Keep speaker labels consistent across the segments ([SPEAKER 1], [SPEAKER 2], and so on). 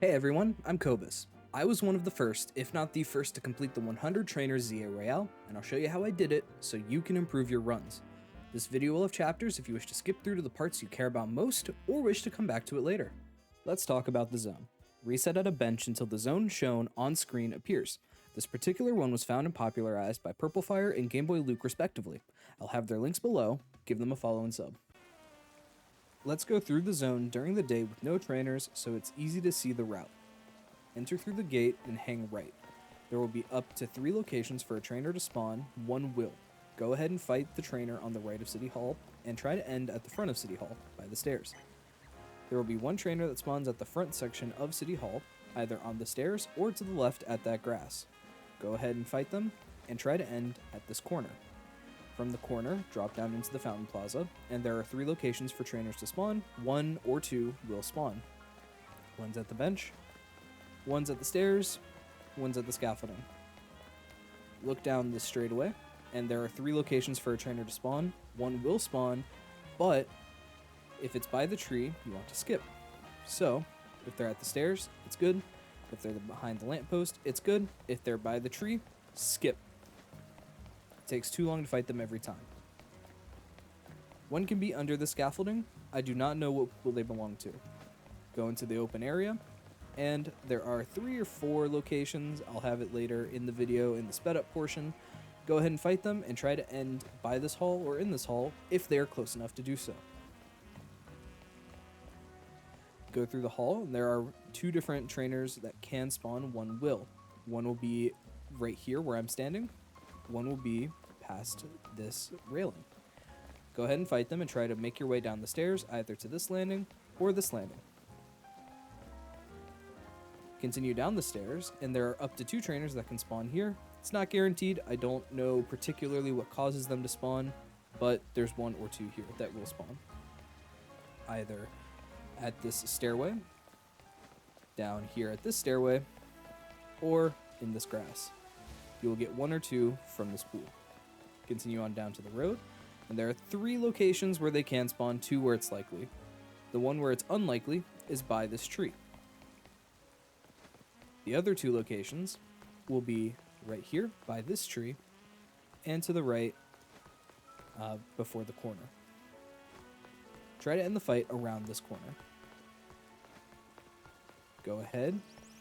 [SPEAKER 1] Hey everyone, I'm Kobus. I was one of the first, if not the first, to complete the 100 Trainers ZA Royale, and I'll show you how I did it so you can improve your runs. This video will have chapters if you wish to skip through to the parts you care about most, or wish to come back to it later. Let's talk about the zone. Reset at a bench until the zone shown on screen appears. This particular one was found and popularized by Purplefire and Game Boy Luke respectively. I'll have their links below, give them a follow and sub. Let's go through the zone during the day with no trainers so it's easy to see the route. Enter through the gate and hang right. There will be up to 3 locations for a trainer to spawn, one will. Go ahead and fight the trainer on the right of City Hall and try to end at the front of City Hall by the stairs. There will be one trainer that spawns at the front section of City Hall, either on the stairs or to the left at that grass. Go ahead and fight them and try to end at this corner. From the corner, drop down into the Fountain Plaza, and there are 3 locations for trainers to spawn, 1 or 2 will spawn. One's at the bench, one's at the stairs, one's at the scaffolding. Look down this straightaway, and there are 3 locations for a trainer to spawn, 1 will spawn, but if it's by the tree, you want to skip. So, if they're at the stairs, it's good. If they're behind the lamppost, it's good. If they're by the tree, skip. Takes too long to fight them every time. One can be under the scaffolding. I do not know what pool they belong to. Go into the open area, and there are 3 or 4 locations. I'll have it later in the video in the sped up portion. Go ahead and fight them and try to end by this hall or in this hall if they are close enough to do so. Go through the hall, and there are 2 different trainers that can spawn, one will. One will be right here where I'm standing. One will be past this railing. Go ahead and fight them and try to make your way down the stairs either to this landing or this landing. Continue down the stairs, and there are up to 2 trainers that can spawn here. It's not guaranteed. I don't know particularly what causes them to spawn, but there's 1 or 2 here that will spawn. Either at this stairway, down here at this stairway, or in this grass. You will get 1 or 2 from this pool. Continue on down to the road, and there are 3 locations where they can spawn, 2 where it's likely. The one where it's unlikely is by this tree. The other 2 locations will be right here by this tree, and to the right before the corner. Try to end the fight around this corner. Go ahead,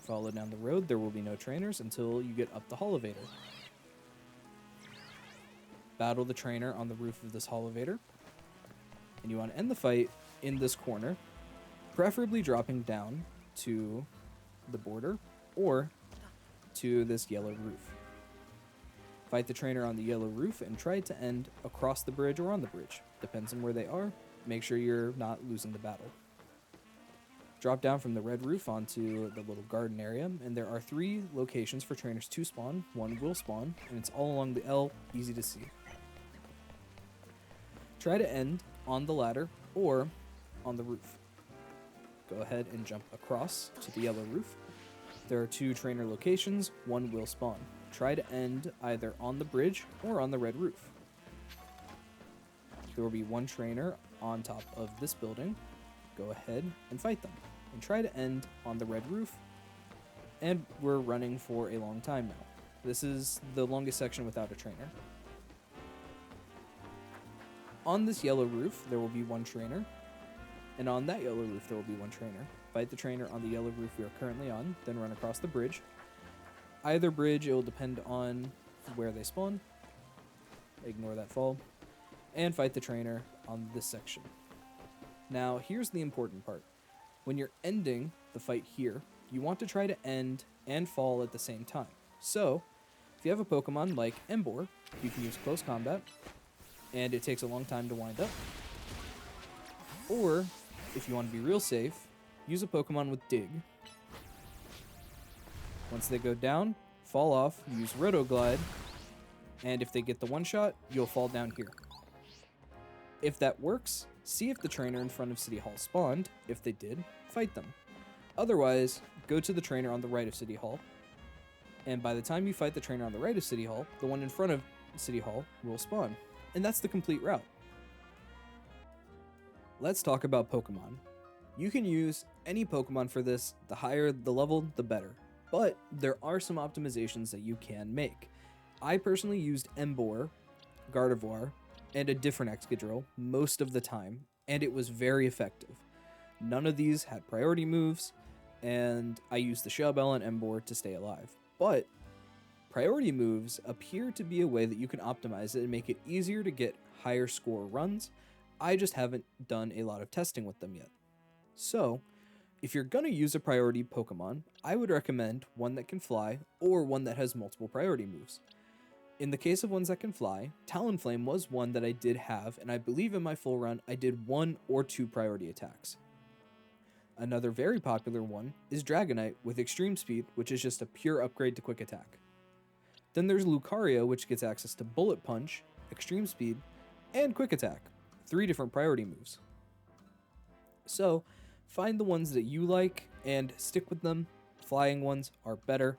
[SPEAKER 1] follow down the road. There will be no trainers until you get up the elevator. Battle the trainer on the roof of this elevator. And you want to end the fight in this corner, preferably dropping down to the border or to this yellow roof. Fight the trainer on the yellow roof and try to end across the bridge or on the bridge. Depends on where they are. Make sure you're not losing the battle. Drop down from the red roof onto the little garden area, and there are 3 locations for trainers to spawn, 1 will spawn, and it's all along the L, easy to see. Try to end on the ladder or on the roof. Go ahead and jump across to the yellow roof. There are 2 trainer locations, 1 will spawn. Try to end either on the bridge or on the red roof. There will be 1 trainer on top of this building. Go ahead and fight them and try to end on the red roof. And we're running for a long time now. This is the longest section without a trainer. On this yellow roof, there will be 1 trainer. And on that yellow roof, there will be 1 trainer. Fight the trainer on the yellow roof we are currently on, then run across the bridge. Either bridge, it will depend on where they spawn. Ignore that fall. And fight the trainer on this section. Now, here's the important part. When you're ending the fight here, you want to try to end and fall at the same time. So, if you have a Pokemon like Emboar, you can use close combat, and it takes a long time to wind up. Or, if you want to be real safe, use a Pokemon with Dig. Once they go down, fall off, use Rotoglide, and if they get the one-shot, you'll fall down here. If that works, see if the trainer in front of City Hall spawned. If they did, fight them. Otherwise, go to the trainer on the right of City Hall, and by the time you fight the trainer on the right of City Hall, the one in front of City Hall will spawn. And that's the complete route. Let's talk about Pokemon. You can use Any Pokemon for this, the higher the level, the better. But there are some optimizations that you can make. I personally used Emboar, Gardevoir, and a different Excadrill most of the time, and it was very effective. None of these had priority moves, and I used the Shell Bell and Emboar to stay alive. But priority moves appear to be a way that you can optimize it and make it easier to get higher score runs. I just haven't done a lot of testing with them yet. So, if you're gonna use a priority Pokemon, I would recommend one that can fly or one that has multiple priority moves. In the case of ones that can fly, Talonflame was one that I did have, and I believe in my full run I did 1 or 2 priority attacks. Another very popular one is Dragonite with Extreme Speed, which is just a pure upgrade to Quick Attack. Then there's Lucario, which gets access to Bullet Punch, Extreme Speed, and Quick Attack, 3 different priority moves. So, find the ones that you like and stick with them. Flying ones are better,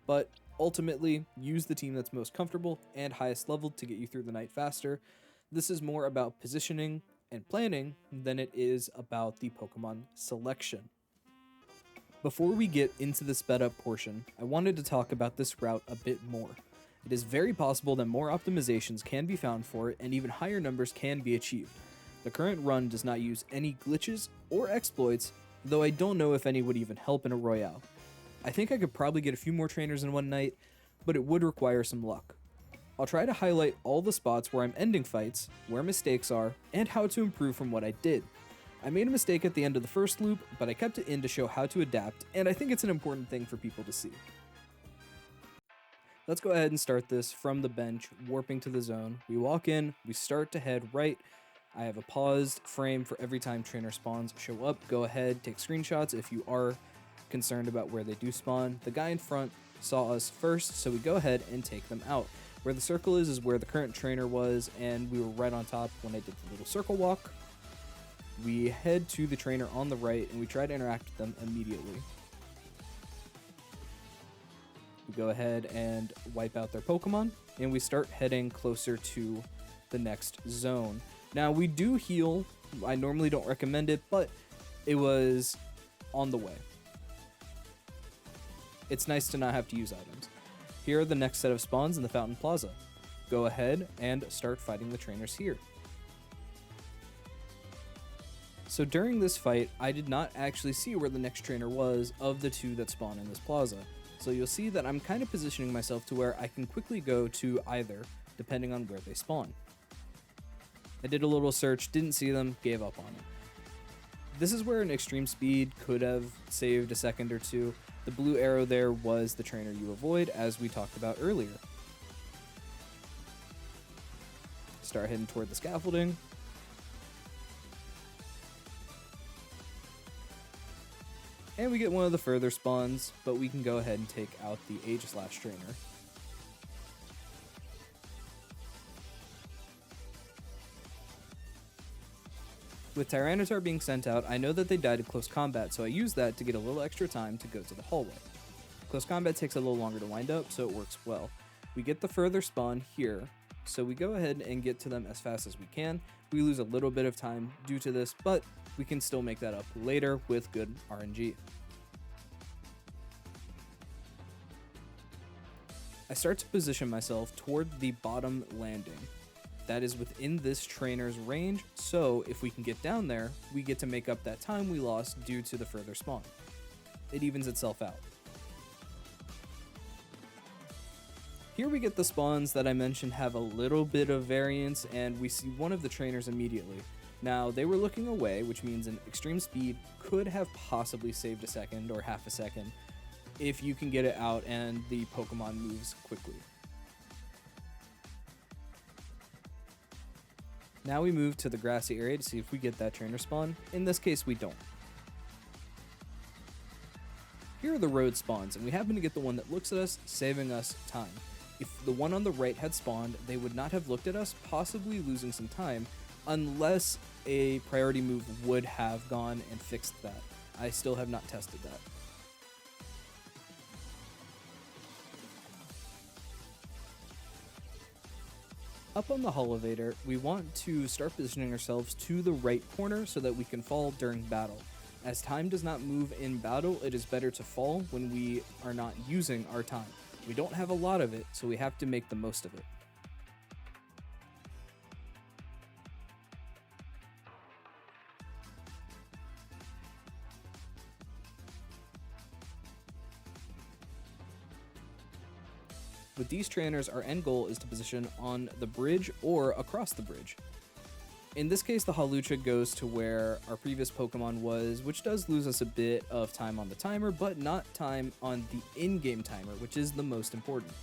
[SPEAKER 1] but ultimately use the team that's most comfortable and highest leveled to get you through the night faster. This is more about positioning and planning than it is about the Pokemon selection. Before we get into the sped up portion, I wanted to talk about this route a bit more. It is very possible that more optimizations can be found for it and even higher numbers can be achieved. The current run does not use any glitches or exploits, though I don't know if any would even help in a Royale. I think I could probably get a few more trainers in one night, but it would require some luck. I'll try to highlight all the spots where I'm ending fights, where mistakes are, and how to improve from what I did. I made a mistake at the end of the first loop, but I kept it in to show how to adapt, and I think it's an important thing for people to see. Let's go ahead and start this from the bench, warping to the zone. We walk in, we start to head right. I have a paused frame for every time trainer spawns show up. Go ahead, take screenshots if you are concerned about where they do spawn. The guy in front saw us first, so we go ahead and take them out. Where the circle is where the current trainer was, and we were right on top when I did the little circle walk. We head to the trainer on the right, and we try to interact with them immediately. We go ahead and wipe out their Pokemon, and we start heading closer to the next zone. Now, we do heal. I normally don't recommend it, but it was on the way. It's nice to not have to use items. Here are the next set of spawns in the Fountain Plaza. Go ahead and start fighting the trainers here. So during this fight, I did not actually see where the next trainer was of the 2 that spawn in this plaza. So you'll see that I'm kind of positioning myself to where I can quickly go to either, depending on where they spawn. I did a little search, didn't see them, gave up on it. This is where an Extreme Speed could have saved a second or two. The blue arrow there was the trainer you avoid, as we talked about earlier. Start heading toward the scaffolding. And we get one of the further spawns, but we can go ahead and take out the Aegislash trainer. With Tyranitar being sent out, I know that they died in close combat, so I use that to get a little extra time to go to the hallway. Close combat takes a little longer to wind up, so it works well. We get the further spawn here, so we go ahead and get to them as fast as we can. We lose a little bit of time due to this, but we can still make that up later with good RNG. I start to position myself toward the bottom landing. That is within this trainer's range, so if we can get down there, we get to make up that time we lost due to the further spawn. It evens itself out. Here we get the spawns that I mentioned have a little bit of variance, and we see one of the trainers immediately. Now, they were looking away, which means an Extreme Speed could have possibly saved a second or half a second if you can get it out and the Pokemon moves quickly. Now we move to the grassy area to see if we get that trainer spawn. In this case, we don't. Here are the road spawns, and we happen to get the one that looks at us, saving us time. If the one on the right had spawned, they would not have looked at us, possibly losing some time, unless a priority move would have gone and fixed that. I still have not tested that. Up on the elevator, we want to start positioning ourselves to the right corner so that we can fall during battle. As time does not move in battle, it is better to fall when we are not using our time. We don't have a lot of it, so we have to make the most of it. With these trainers, our end goal is to position on the bridge or across the bridge. In this case, the Hawlucha goes to where our previous Pokemon was, which does lose us a bit of time on the timer, but not time on the in-game timer, which is the most important.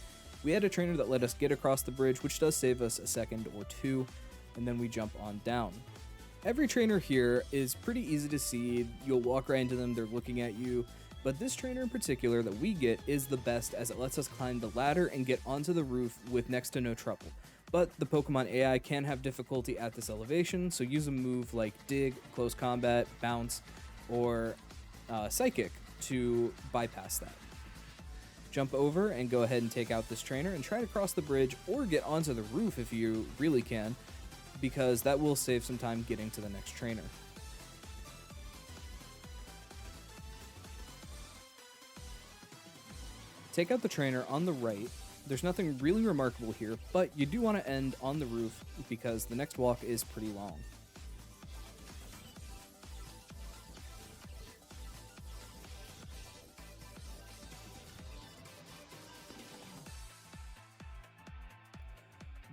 [SPEAKER 1] We had a trainer that let us get across the bridge, which does save us a second or two, and then we jump on down. Every trainer here is pretty easy to see. You'll walk right into them, they're looking at you. But this trainer in particular that we get is the best, as it lets us climb the ladder and get onto the roof with next to no trouble. But the Pokemon AI can have difficulty at this elevation, so use a move like Dig, Close Combat, Bounce, or Psychic to bypass that. Jump over and go ahead and take out this trainer and try to cross the bridge or get onto the roof if you really can, because that will save some time getting to the next trainer. Take out the trainer on the right. There's nothing really remarkable here, but you do want to end on the roof because the next walk is pretty long.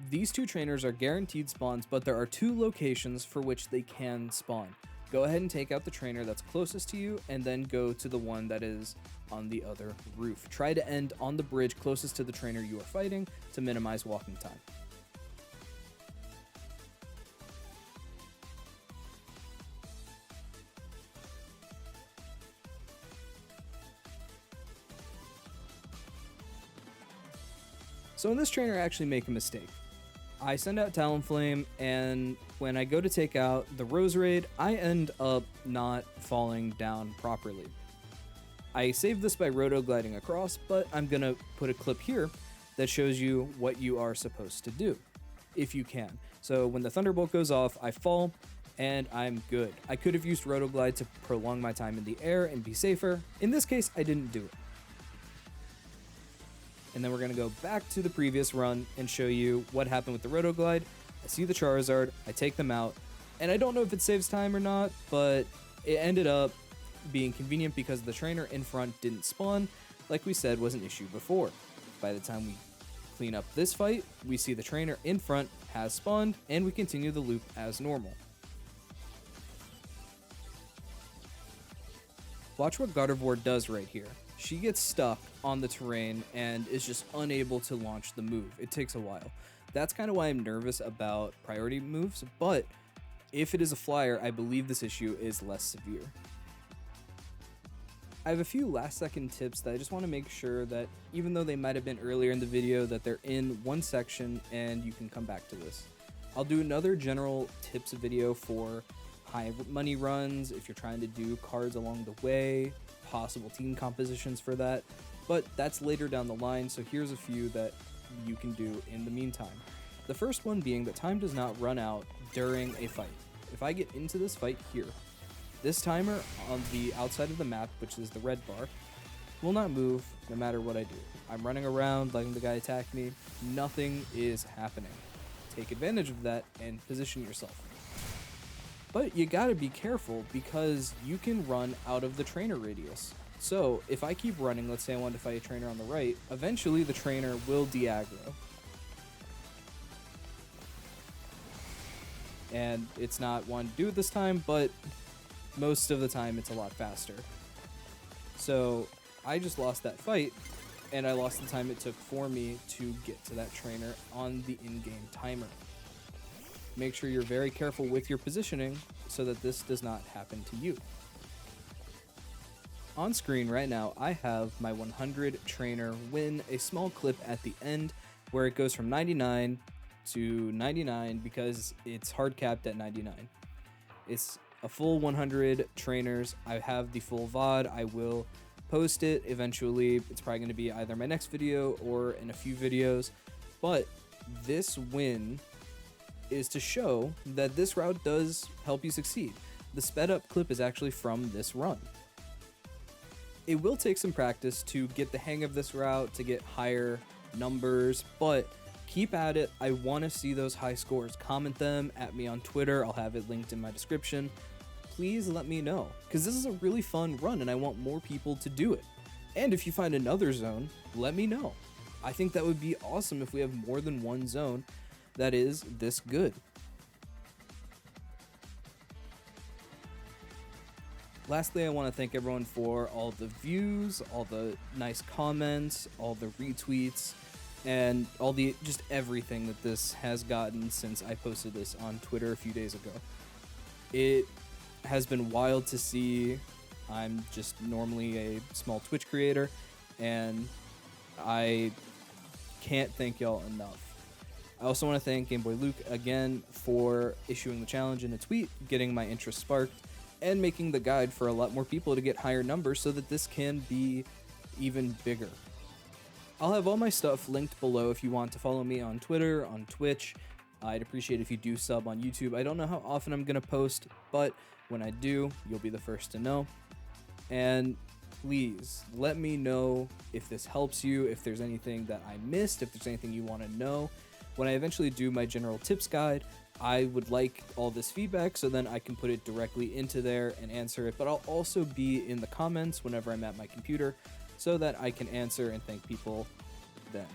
[SPEAKER 1] These two trainers are guaranteed spawns, but there are two locations for which they can spawn. Go ahead and take out the trainer that's closest to you and then go to the one that is on the other roof. Try to end on the bridge closest to the trainer you are fighting to minimize walking time. So in this trainer, I actually make a mistake. I send out Talonflame, and when I go to take out the Roserade, I end up not falling down properly. I saved this by roto-gliding across, but I'm gonna put a clip here that shows you what you are supposed to do, if you can. So when the Thunderbolt goes off, I fall, and I'm good. I could have used roto-glide to prolong my time in the air and be safer. In this case, I didn't do it. And then we're going to go back to the previous run and show you what happened with the Rotoglide. I see the Charizard, I take them out, and I don't know if it saves time or not, but it ended up being convenient because the trainer in front didn't spawn, like we said was an issue before. By the time we clean up this fight, we see the trainer in front has spawned, and we continue the loop as normal. Watch what Gardevoir does right here. She gets stuck on the terrain and is just unable to launch the move. It takes a while. That's kind of why I'm nervous about priority moves, but if it is a flyer, I believe this issue is less severe. I have a few last second tips that I just want to make sure that even though they might have been earlier in the video, that they're in one section and you can come back to this. I'll do another general tips video for high money runs, if you're trying to do cards along the way, possible team compositions for that, but that's later down the line, so here's a few that you can do in the meantime. The first one being that time does not run out during a fight. If I get into this fight here, this timer on the outside of the map, which is the red bar, will not move no matter what I do. I'm running around, letting the guy attack me, nothing is happening. Take advantage of that and position yourself. But you gotta be careful because you can run out of the trainer radius. So if I keep running, let's say I want to fight a trainer on the right, eventually the trainer will de-aggro. And it's not one to do it this time, but most of the time it's a lot faster. So I just lost that fight, and I lost the time it took for me to get to that trainer on the in-game timer. Make sure you're very careful with your positioning so that this does not happen to you. On screen right now, I have my 100 trainer win, a small clip at the end where it goes from 99 to 99 because it's hard capped at 99. It's a full 100 trainers. I have the full VOD. I will post it eventually. It's probably going to be either my next video or in a few videos, but this win is to show that this route does help you succeed. the sped up clip is actually from this run. It will take some practice to get the hang of this route, to get higher numbers, but keep at it. I want to see those high scores. Comment them at me on Twitter. I'll have it linked in my description. Please let me know, because this is a really fun run and I want more people to do it. And if you find another zone, let me know. I think that would be awesome if we have more than one zone that is this good. Lastly, I want to thank everyone for all the views, all the nice comments, all the retweets, and all the just everything that this has gotten since I posted this on Twitter a few days ago. It has been wild to see. I'm just normally a small Twitch creator, and I can't thank y'all enough. I also want to thank Gameboy Luke again for issuing the challenge in a tweet, getting my interest sparked, and making the guide for a lot more people to get higher numbers so that this can be even bigger. I'll have all my stuff linked below if you want to follow me on Twitter, on Twitch. I'd appreciate if you do sub on YouTube. I don't know how often I'm going to post, but when I do, you'll be the first to know. And please let me know if this helps you, if there's anything that I missed, if there's anything you want to know. When I eventually do my general tips guide, I would like all this feedback so then I can put it directly into there and answer it, but I'll also be in the comments whenever I'm at my computer so that I can answer and thank people then.